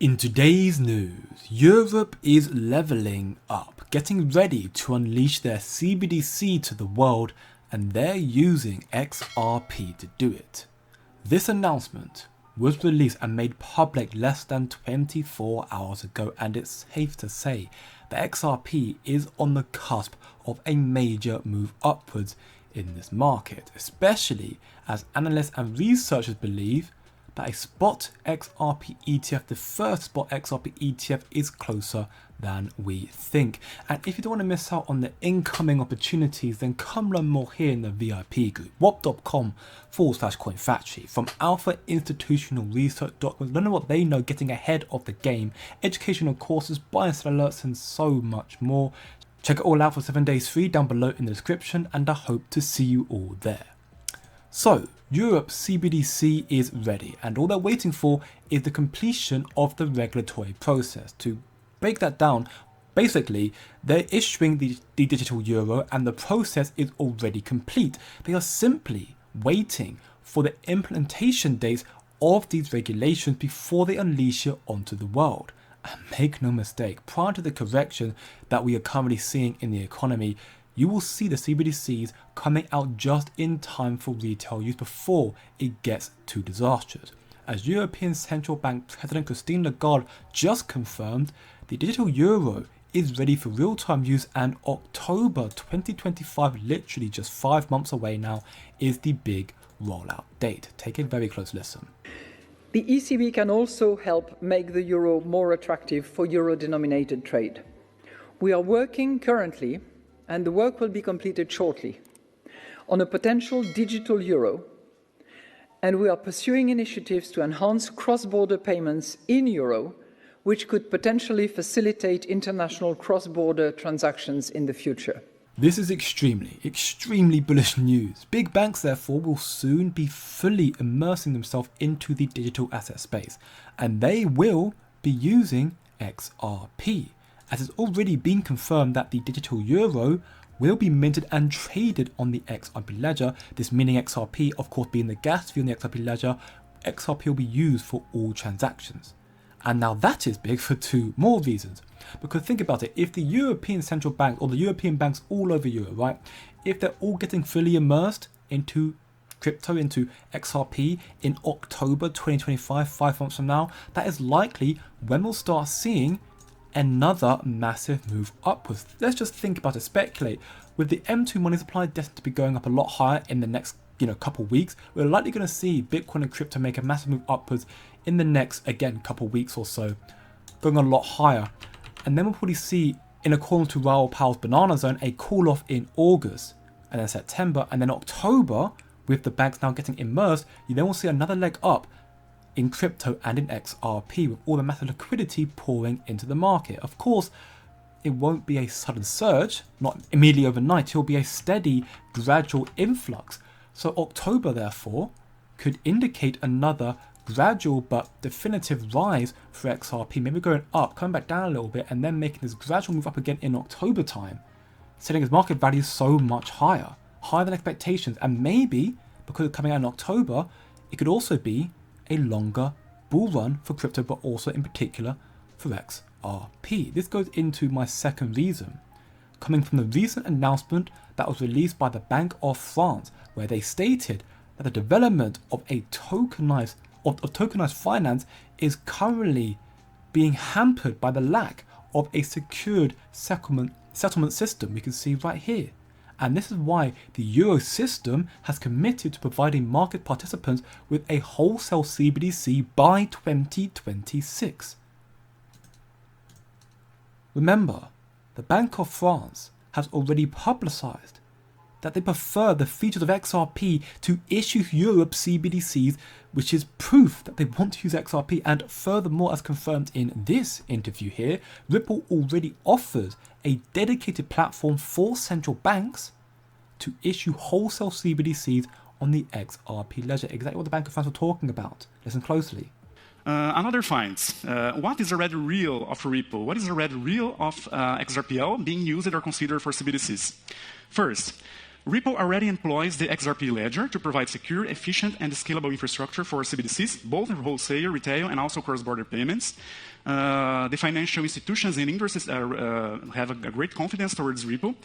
In today's news, Europe is levelling up, getting ready to unleash their CBDC to the world, and they're using Xrp to do it. This announcement was released and made public less than 24 hours ago, and it's safe to say that Xrp is on the cusp of a major move upwards in this market, especially as analysts and researchers believe that a spot Xrp ETF, the first spot Xrp ETF, is closer than we think. And if you don't want to miss out on the incoming opportunities, then come learn more here in the VIP group, wop.com/coinfactory. From alpha institutional research documents, learn what they know, getting ahead of the game, educational courses, buy and sell alerts, and so much more. Check it all out for 7 days free down below in the description, and I hope to see you all there. So, Europe's CBDC is ready, and all they're waiting for is the completion of the regulatory process. To break that down, basically, they're issuing the digital euro and the process is already complete. They are simply waiting for the implementation dates of these regulations before they unleash it onto the world. And make no mistake, prior to the correction that we are currently seeing in the economy, you will see the CBDCs coming out just in time for retail use before it gets too disastrous. As European Central Bank President Christine Lagarde just confirmed, the digital euro is ready for real-time use, and October 2025, literally just 5 months away now, is the big rollout date. Take a very close listen. The ECB can also help make the euro more attractive for euro-denominated trade. We are working currently, and the work will be completed shortly, on a potential digital euro, and we are pursuing initiatives to enhance cross-border payments in euro, which could potentially facilitate international cross-border transactions in the future. This is extremely bullish news. Big banks, therefore, will soon be fully immersing themselves into the digital asset space, and they will be using Xrp, as it's already been confirmed that the digital euro will be minted and traded on the Xrp ledger. This meaning Xrp, of course, being the gas fee on the Xrp ledger, Xrp will be used for all transactions. And now that is big for two more reasons. Because think about it, if the European Central Bank or the European banks all over Europe, right, if they're all getting fully immersed into crypto, into Xrp in October 2025, 5 months from now, that is likely when we'll start seeing another massive move upwards. Let's just think about it, speculate. With the M2 money supply destined to be going up a lot higher in the next couple weeks, we're likely going to see Bitcoin and crypto make a massive move upwards in the next, again, couple weeks or so, going a lot higher. And then we'll probably see, in accordance to Raoul Pal's banana zone, a cool off in August, and then September, and then October, with the banks now getting immersed, you then will see another leg up in crypto and in Xrp, with all the massive liquidity pouring into the market. Of course, it won't be a sudden surge, not immediately overnight, it will be a steady, gradual influx. So October, therefore, could indicate another gradual but definitive rise for Xrp, maybe going up, coming back down a little bit, and then making this gradual move up again in October time, setting its market value so much higher than expectations. And maybe, because it's coming out in October, it could also be a longer bull run for crypto, but also in particular for Xrp. This goes into my second reason, coming from the recent announcement that was released by the Bank of France, where they stated that the development of a tokenized finance is currently being hampered by the lack of a secured settlement system. We can see right here. And this is why the Euro system has committed to providing market participants with a wholesale CBDC by 2026. Remember, the Bank of France has already publicized that they prefer the features of Xrp to issue Europe CBDCs, which is proof that they want to use Xrp. And furthermore, as confirmed in this interview here, Ripple already offers a dedicated platform for central banks to issue wholesale CBDCs on the Xrp ledger. Exactly what the Bank of France were talking about. Listen closely. Another finds, what is the red real of Ripple? What is the red real of XRPL being used or considered for CBDCs? First, Ripple already employs the Xrp ledger to provide secure, efficient, and scalable infrastructure for CBDCs, both in wholesale, retail, and also cross-border payments. The financial institutions and industries have a great confidence towards Ripple.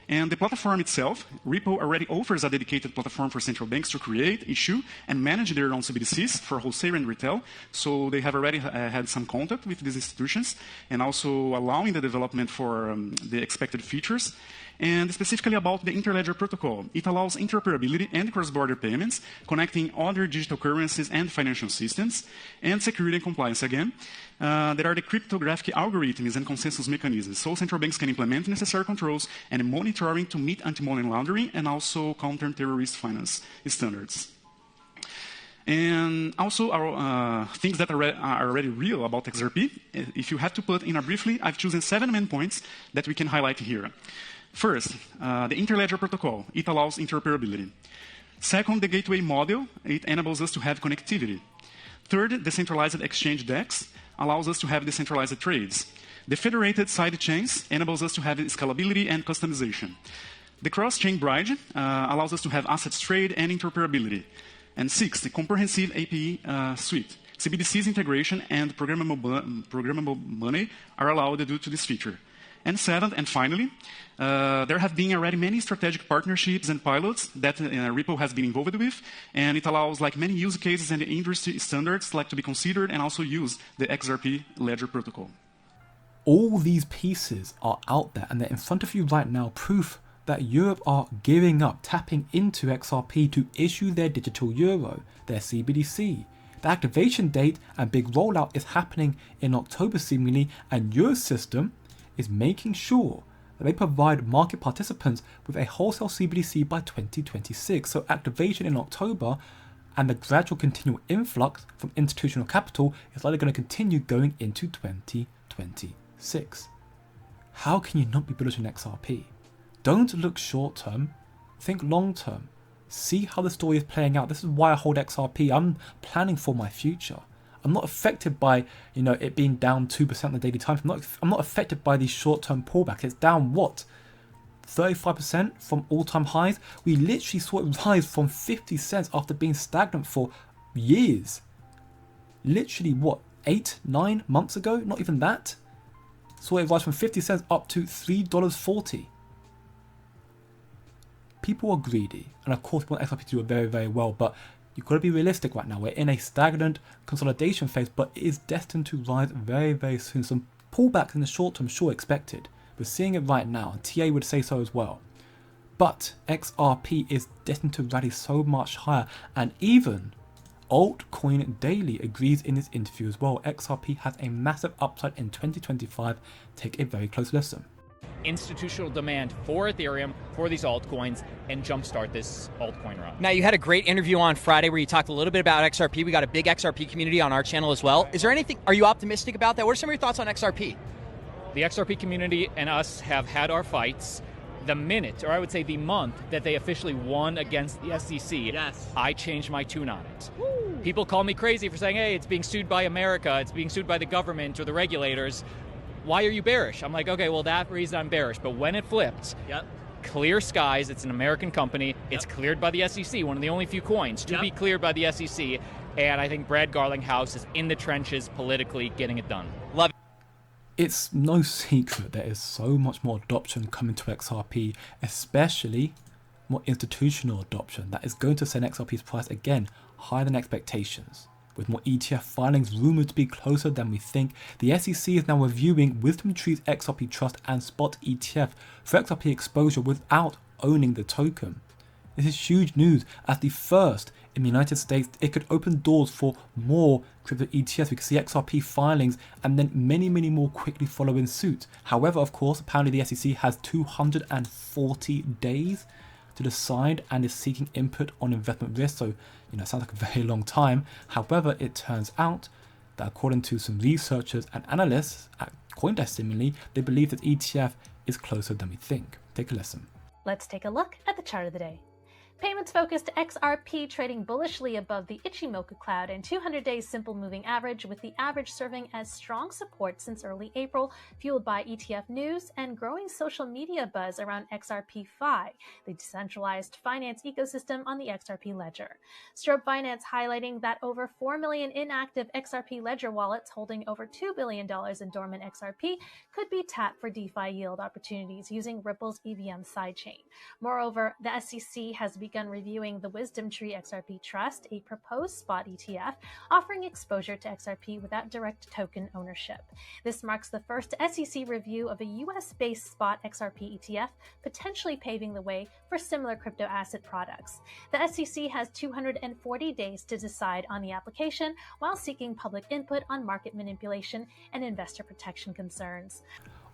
And the platform itself, Ripple already offers a dedicated platform for central banks to create, issue, and manage their own CBDCs for wholesale and retail. So they have already had some contact with these institutions and also allowing the development for the expected features. And specifically about the Interledger protocol, it allows interoperability and cross-border payments, connecting other digital currencies and financial systems, and security and compliance again. There are the cryptographic algorithms and consensus mechanisms, so central banks can implement necessary controls and monitoring to meet anti-money laundering and also counter-terrorist finance standards. And also, our things that are already real about Xrp, if you have to put in a briefly, I've chosen 7 main points that we can highlight here. First, the Interledger protocol, it allows interoperability. Second, the gateway model, it enables us to have connectivity. Third, decentralized exchange DEX allows us to have decentralized trades. The federated side chains enables us to have scalability and customization. The cross-chain bridge allows us to have assets trade and interoperability. And sixth, the comprehensive API suite. CBDCs integration and programmable money are allowed due to this feature. And seventh, and finally, there have been already many strategic partnerships and pilots that Ripple has been involved with, and it allows like many use cases and industry standards like to be considered and also use the Xrp ledger protocol. All these pieces are out there and they're in front of you right now, proof that Europe are gearing up, tapping into Xrp to issue their digital euro, their CBDC. The activation date and big rollout is happening in October seemingly, and Eurosystem is making sure that they provide market participants with a wholesale CBDC by 2026. So activation in October and the gradual continual influx from institutional capital is likely going to continue going into 2026. How can you not be bullish on XRP? Don't look short term, think long term. See how the story is playing out. This is why I hold XRP. I'm planning for my future. I'm not affected by, it being down 2% in the daily time. I'm not affected by these short-term pullbacks. It's down what? 35% from all-time highs? We literally saw it rise from 50 cents after being stagnant for years. Literally, what, 8-9 months ago? Not even that. Saw it rise from 50 cents up to $3.40. People are greedy, and of course we want XRP to do very, very well, but you've got to be realistic right now. We're in a stagnant consolidation phase, but it is destined to rise very, very soon. Some pullbacks in the short term, sure, expected. We're seeing it right now, and TA would say so as well. But XRP is destined to rally so much higher, and even Altcoin Daily agrees in this interview as well. XRP has a massive upside in 2025. Take a very close listen. Institutional demand for Ethereum, for these altcoins, and jumpstart this altcoin run. Now, you had a great interview on Friday where you talked a little bit about XRP. We got a big XRP community on our channel as well. Is there anything, are you optimistic about that? What are some of your thoughts on XRP? The XRP community and us have had our fights. The minute, or I would say the month, that they officially won against the SEC, yes, I changed my tune on it. Woo. People call me crazy for saying, hey, it's being sued by America, it's being sued by the government or the regulators. Why are you bearish? I'm like, okay, well, that reason I'm bearish. But when it flipped, clear skies, it's an American company, it's cleared by the SEC, one of the only few coins to be cleared by the SEC, and I think Brad Garlinghouse is in the trenches politically getting it done. Love it. It's no secret there is so much more adoption coming to XRP, especially more institutional adoption that is going to send XRP's price again higher than expectations. With more ETF filings rumoured to be closer than we think, the SEC is now reviewing Wisdom Tree's XRP Trust and Spot ETF for XRP exposure without owning the token. This is huge news, as the first in the United States. It could open doors for more crypto ETFs. We could see XRP filings and then many, many more quickly follow in suit. However, of course, apparently the SEC has 240 days to decide and is seeking input on investment risk. So, it sounds like a very long time. However, it turns out that according to some researchers and analysts at CoinDesk seemingly, they believe that ETF is closer than we think. Take a listen. Let's take a look at the chart of the day. Payments-focused XRP trading bullishly above the Ichimoku cloud and 200-day simple moving average, with the average serving as strong support since early April, fueled by ETF news and growing social media buzz around XRP-Fi, the decentralized finance ecosystem on the XRP ledger. Xrp Finance highlighting that over 4 million inactive XRP ledger wallets holding over $2 billion in dormant XRP could be tapped for DeFi yield opportunities using Ripple's EVM sidechain. Moreover, the SEC has begun reviewing the Wisdom Tree XRP Trust, a proposed spot ETF offering exposure to XRP without direct token ownership. This marks the first SEC review of a US-based spot XRP ETF, potentially paving the way for similar crypto asset products. The SEC has 240 days to decide on the application while seeking public input on market manipulation and investor protection concerns.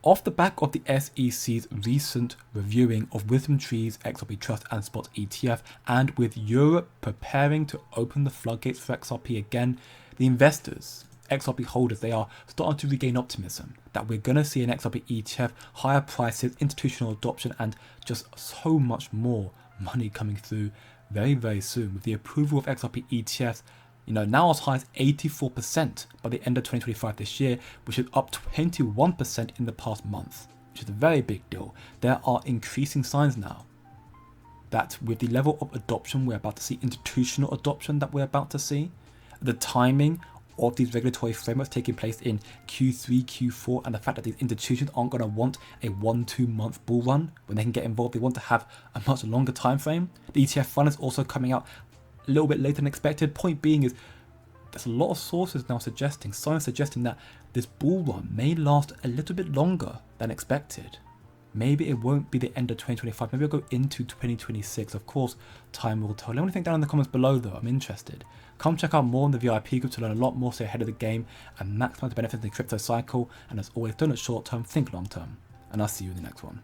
Off the back of the SEC's recent reviewing of Wisdom Tree's XRP Trust and Spot ETF, and with Europe preparing to open the floodgates for XRP again, the investors, XRP holders, they are starting to regain optimism that we're going to see an XRP ETF, higher prices, institutional adoption, and just so much more money coming through very, very soon. With the approval of XRP ETFs, now as high as 84% by the end of 2025 this year, which is up 21% in the past month, which is a very big deal. There are increasing signs now that with the level of adoption we're about to see, institutional adoption that we're about to see, the timing of these regulatory frameworks taking place in Q3, Q4, and the fact that these institutions aren't going to want a 1-2 month bull run when they can get involved. They want to have a much longer time frame. The ETF fund is also coming out a little bit later than expected. Point being is there's a lot of sources now suggesting that this bull run may last a little bit longer than expected. Maybe it won't be the end of 2025, maybe it'll go into 2026. Of course, time will tell. Let me think down in the comments below though, I'm interested. Come check out more in the VIP group to learn a lot more, stay ahead of the game and maximize the benefits of the crypto cycle. And as always, don't look short term, think long term. And I'll see you in the next one.